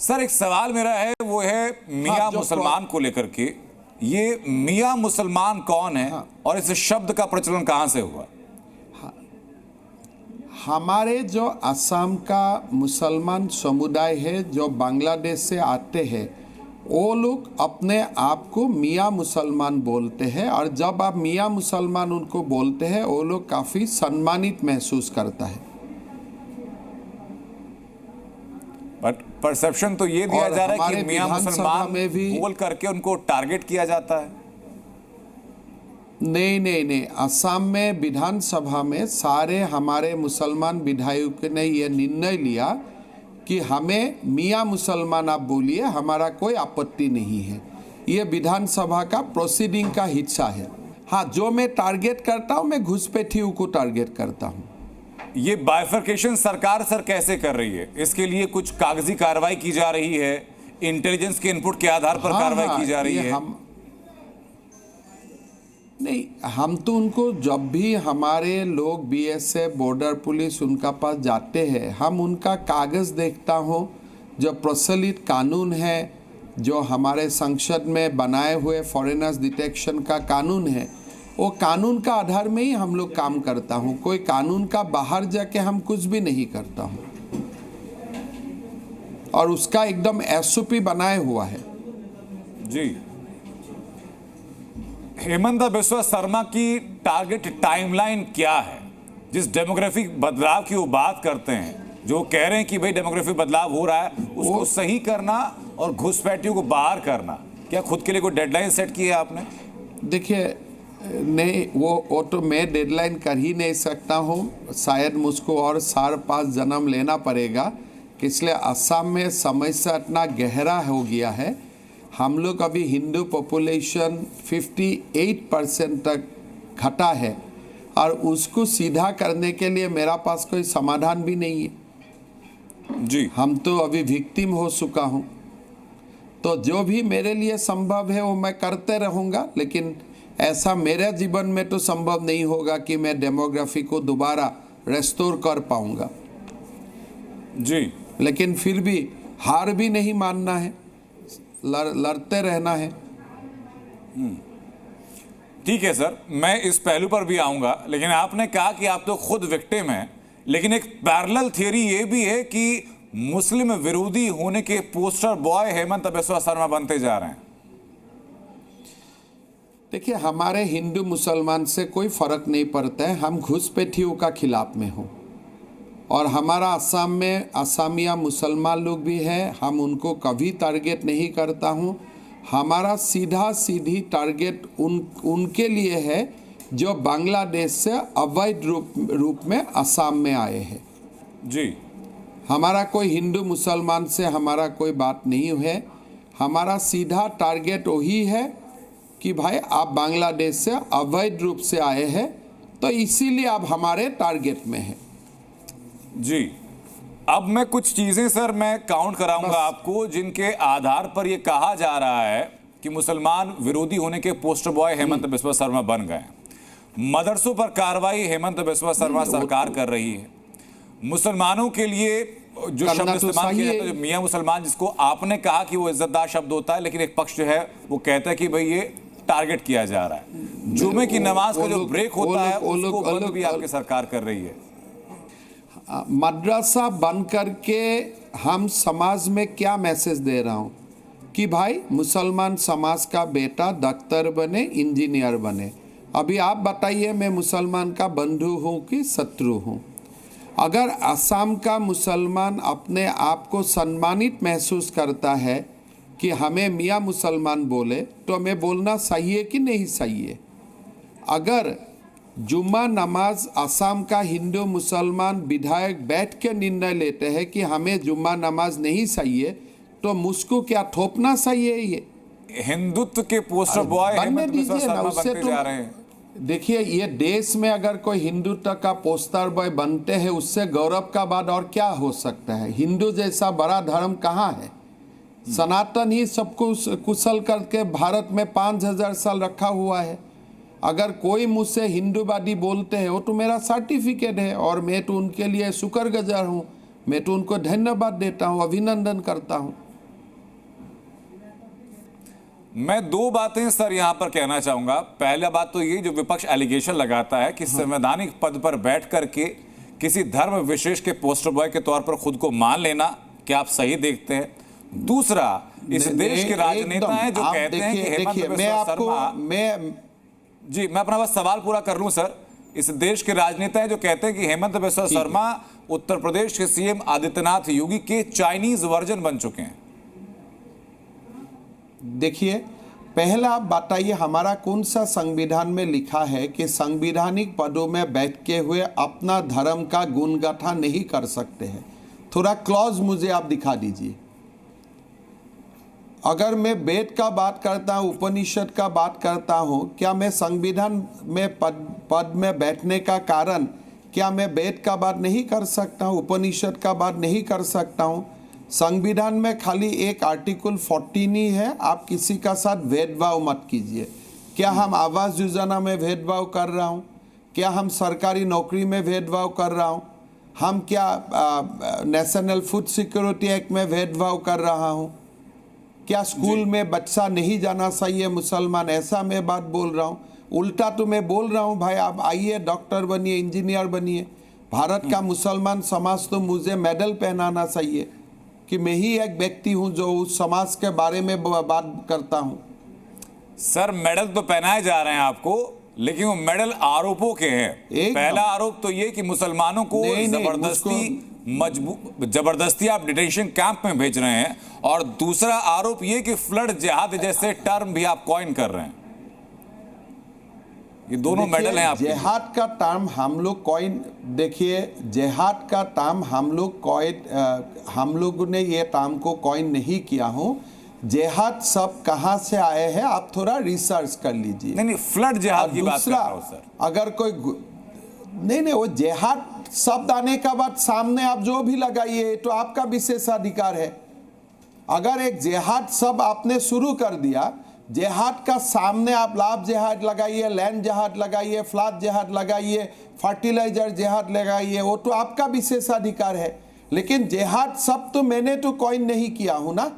Sir एक सवाल मेरा है, वो है मियाँ मुसलमान को लेकर के। ये मियाँ मुसलमान कौन है और इस शब्द का प्रचलन कहां से हुआ? हमारे जो असम का मुसलमान समुदाय है जो बांग्लादेश से आते हैं, वो लोग अपने आप को मियाँ मुसलमान बोलते हैं, और जब आप मियाँ मुसलमान उनको बोलते हैं वो लोग काफ़ी सम्मानित महसूस करता है। बट परसेप्शन तो ये दिया जा रहा है कि मियाँ मुसलमान में भी बोल करके उनको टारगेट किया जाता है। नहीं, असम में विधानसभा में सारे हमारे मुसलमान विधायकों ने यह निर्णय लिया कि हमें मियाँ मुसलमान आप बोलिए, हमारा कोई आपत्ति नहीं है। ये विधानसभा का प्रोसीडिंग का हिस्सा है। हाँ, जो मैं टारगेट करता हूँ, मैं घुसपैठियों को टारगेट करता हूँ। ये बाइफरकेशन सरकार सर कैसे कर रही है? इसके लिए कुछ कागजी कार्रवाई की जा रही है, इंटेलिजेंस के इनपुट के आधार पर कार्रवाई की जा रही है? हम तो उनको जब भी हमारे लोग बीएसएफ, बॉर्डर पुलिस उनका पास जाते हैं, हम उनका कागज़ देखता हूँ। जो प्रचलित कानून है, जो हमारे संसद में बनाए हुए फॉरेनर्स डिटेक्शन का कानून है, वो कानून का आधार में ही हम लोग काम करता हूँ। कोई कानून का बाहर जाके हम कुछ भी नहीं करता हूँ, और उसका एकदम एसओपी बनाए हुआ है। जी, हेमंत बिस्वा शर्मा की टारगेट टाइमलाइन क्या है? जिस डेमोग्राफिक बदलाव की वो बात करते हैं, जो कह रहे हैं कि भाई डेमोग्राफिक बदलाव हो रहा है, उसको सही करना और घुसपैठियों को बाहर करना, क्या खुद के लिए कोई डेडलाइन सेट की है आपने? देखिए, नहीं, वो तो मैं डेडलाइन कर ही नहीं सकता हूँ। शायद मुझको और 4-5 जन्म लेना पड़ेगा, इसलिए असम में समस्या इतना गहरा हो गया है। हम लोग अभी हिंदू पॉपुलेशन 58% तक घटा है, और उसको सीधा करने के लिए मेरा पास कोई समाधान भी नहीं है। जी, हम तो अभी विक्टिम हो चुका हूँ, तो जो भी मेरे लिए संभव है वो मैं करते रहूँगा, लेकिन ऐसा मेरे जीवन में तो संभव नहीं होगा कि मैं डेमोग्राफी को दोबारा रेस्टोर कर पाऊँगा। जी, लेकिन फिर भी हार भी नहीं मानना है, लड़ते रहना है। ठीक है सर, मैं इस पहलू पर भी आऊंगा, लेकिन आपने कहा कि आप तो खुद विक्टिम हैं, लेकिन एक पैरेलल थियरी ये भी है कि मुस्लिम विरोधी होने के पोस्टर बॉय हेमंत बिस्वा शर्मा बनते जा रहे हैं। देखिए, हमारे हिंदू मुसलमान से कोई फर्क नहीं पड़ता है। हम घुसपैठियों का खिलाफ में हो, और हमारा असम में असमिया मुसलमान लोग भी हैं, हम उनको कभी टारगेट नहीं करता हूँ। हमारा सीधी टारगेट उनके लिए है जो बांग्लादेश से अवैध रूप में असम में आए हैं। जी, हमारा कोई हिंदू मुसलमान से हमारा कोई बात नहीं है। हमारा सीधा टारगेट वही है कि भाई आप बांग्लादेश से अवैध रूप से आए हैं, तो इसीलिए आप हमारे टारगेट में हैं। जी, अब मैं कुछ चीजें सर मैं काउंट कराऊंगा आपको, जिनके आधार पर यह कहा जा रहा है कि मुसलमान विरोधी होने के पोस्टर बॉय हेमंत बिस्वा शर्मा बन गए। मदरसों पर कार्रवाई हेमंत बिस्वा शर्मा सरकार कर रही है। मुसलमानों के लिए जो शब्द इस्तेमाल किया जाता है, जो मियाँ मुसलमान, जिसको आपने कहा कि वो इज्जतदार शब्द होता है, लेकिन एक पक्ष जो है वो कहता है कि भाई ये टारगेट किया जा रहा है। जुमे की नमाज का जो ब्रेक होता है उसको बंद भी आपकी सरकार कर रही है। मदरसा बंद करके हम समाज में क्या मैसेज दे रहा हूँ कि भाई मुसलमान समाज का बेटा डॉक्टर बने, इंजीनियर बने। अभी आप बताइए, मैं मुसलमान का बंधु हूँ कि शत्रु हूँ? अगर असम का मुसलमान अपने आप को सम्मानित महसूस करता है कि हमें मियाँ मुसलमान बोले, तो हमें बोलना सही है कि नहीं सही है? अगर जुम्मा नमाज असम का हिंदू मुसलमान विधायक बैठ के निर्णय लेते हैं कि हमें जुम्मा नमाज नहीं सही है, तो मुझको क्या थोपना सही है? ये हिंदुत्व के पोस्टर बॉय हेमंत बिस्वा शर्मा बनते जा रहे हैं। देखिए, ये देश में अगर कोई हिंदुत्व का पोस्टर बॉय बनते हैं, उससे गौरव का बात और क्या हो सकता है? हिंदू जैसा बड़ा धर्म कहाँ है? सनातन ही सबको कुशल करके भारत में 5000 साल रखा हुआ है। अगर कोई मुझसे हिंदूवादी बोलते हैं, वो तो मेरा सर्टिफिकेट है, और मैं तो उनके लिए शुक्रगुजार हूँ। मैं तो उनको धन्यवाद देता हूँ, अभिनंदन करता हूँ। मैं दो बातें सर यहां पर कहना चाहूंगा। पहला बात तो ये, जो विपक्ष एलिगेशन लगाता है कि संवैधानिक पद पर बैठ करके किसी धर्म विशेष के पोस्टर बॉय के तौर पर खुद को मान लेना, क्या आप सही देखते हैं? दूसरा, इस देश के राजनेता हैं जो कहते हैं कि हेमंत बिस्वा शर्मा, जी मैं अपना बस सवाल पूरा कर लूं सर। इस देश के राजनेता हैं जो कहते हैं कि हेमंत बिस्वा शर्मा उत्तर प्रदेश के सीएम आदित्यनाथ योगी के चाइनीज वर्जन बन चुके हैं। देखिए, पहला आप बताइए, हमारा कौन सा संविधान में लिखा है कि संवैधानिक पदों में बैठ के हुए अपना धर्म का गुणगाथा नहीं कर सकते हैं? थोड़ा क्लॉज मुझे आप दिखा दीजिए। अगर मैं वेद का बात करता हूँ, उपनिषद का बात करता हूँ, क्या मैं संविधान में पद में बैठने का कारण, क्या मैं वेद का बात नहीं कर सकता हूँ, उपनिषद का बात नहीं कर सकता हूँ? संविधान में खाली एक आर्टिकल 14 ही है, आप किसी का साथ भेदभाव मत कीजिए। क्या हम आवास योजना में भेदभाव कर रहा हूँ? क्या हम सरकारी नौकरी में भेदभाव कर रहा हूँ? हम क्या नेशनल फूड सिक्योरिटी एक्ट में भेदभाव कर रहा हूँ? क्या स्कूल में बच्चा नहीं जाना चाहिए मुसलमान, ऐसा मैं बात बोल रहा हूँ? उल्टा तो मैं बोल रहा हूँ भाई आप आइए, डॉक्टर बनिए, इंजीनियर बनिए। भारत का मुसलमान समाज तो मुझे मेडल पहनाना चाहिए कि मैं ही एक व्यक्ति हूँ जो उस समाज के बारे में बात करता हूँ। सर मेडल तो पहनाए जा रहे हैं आपको, लेकिन वो मेडल आरोपों के हैं। पहला आरोप तो ये कि मुसलमानों को जबरदस्ती आप डिटेंशन कैंप में भेज रहे हैं, और दूसरा आरोप ये कि फ्लड जिहाद जैसे टर्म भी आप कॉइन कर रहे हैं। ये दोनों मेडल हैं आपके। जिहाद का टर्म हम लोग कॉइन, देखिए जिहाद का टर्म हम लोग ने ये टर्म को कॉइन नहीं किया हूँ। जिहाद सब कहाँ से आए हैं आप थोड़ा रिसर्च कर लीजिए। नहीं, फ्लड जिहाद की बात कर रहा हूं सर। अगर कोई नहीं, वो जिहाद शब्द आने का बाद सामने आप जो भी लगाइए तो आपका विशेषाधिकार है। अगर एक जिहाद सब आपने शुरू कर दिया, जिहाद का सामने आप लाभ जिहाद लगाइए, लैंड जिहाद लगाइए, फ्लड जिहाद लगाइए, फर्टिलाइजर जिहाद लगाइए, वो तो आपका विशेषाधिकार है। लेकिन जिहाद सब तो मैंने तो कॉइन नहीं किया हूं ना,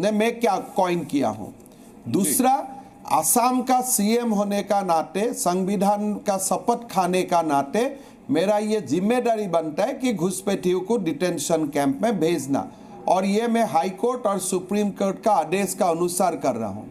नहीं मैं क्या कॉइन किया हूं। दूसरा, असम का सीएम होने का नाते, संविधान का शपथ खाने का नाते मेरा ये जिम्मेदारी बनता है कि घुसपैठियों को डिटेंशन कैंप में भेजना, और ये मैं हाई कोर्ट और सुप्रीम कोर्ट का आदेश का अनुसार कर रहा हूं।